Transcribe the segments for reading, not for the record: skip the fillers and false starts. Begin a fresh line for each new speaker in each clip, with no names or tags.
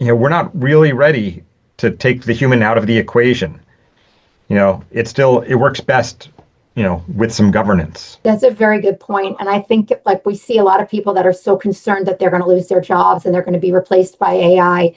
we're not really ready to take the human out of the equation. It works best, with some governance.
That's a very good point. And I think like we see a lot of people that are so concerned that they're going to lose their jobs and they're going to be replaced by AI.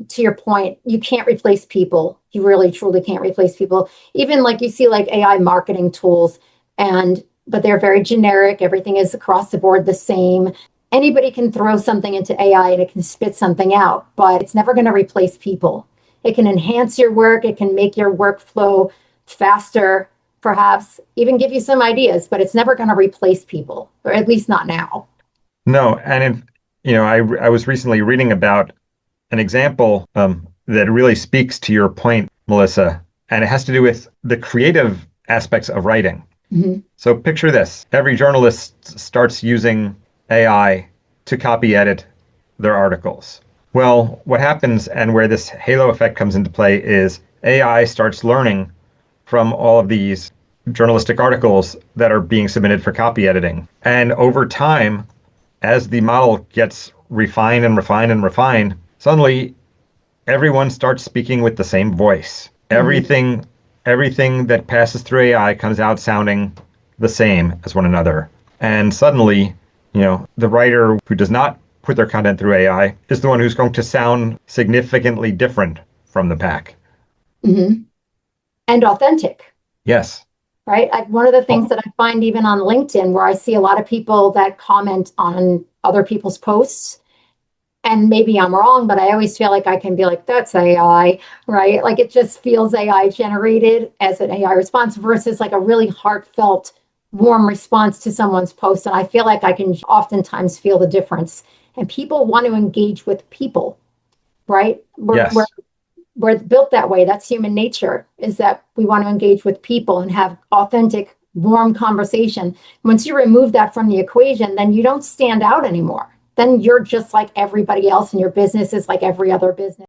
To your point, you can't replace people. You really truly can't replace people. Even like you see like AI marketing tools but they're very generic. Everything is across the board the same. Anybody can throw something into AI and it can spit something out, but it's never going to replace people. It can enhance your work. It can make your workflow faster, perhaps even give you some ideas, but it's never going to replace people, or at least not now.
No, and I was recently reading about an example that really speaks to your point, Melissa, and it has to do with the creative aspects of writing.
Mm-hmm.
So picture this. Every journalist starts using AI to copy edit their articles. Well, what happens and where this halo effect comes into play is AI starts learning from all of these journalistic articles that are being submitted for copy editing. And over time, as the model gets refined and refined and refined, suddenly everyone starts speaking with the same voice. Mm-hmm. Everything that passes through AI comes out sounding the same as one another. And suddenly, the writer who does not put their content through AI is the one who's going to sound significantly different from the pack.
Mm-hmm. And authentic.
Yes.
Right? Like one of the things that I find even on LinkedIn, where I see a lot of people that comment on other people's posts, and maybe I'm wrong, but I always feel like I can be like, that's AI, right? Like it just feels AI generated as an AI response versus like a really heartfelt, warm response to someone's post. And I feel like I can oftentimes feel the difference. And people want to engage with people, right?
Yes.
We're built that way. That's human nature, is that we want to engage with people and have authentic, warm conversation. Once you remove that from the equation, then you don't stand out anymore. Then you're just like everybody else and your business is like every other business.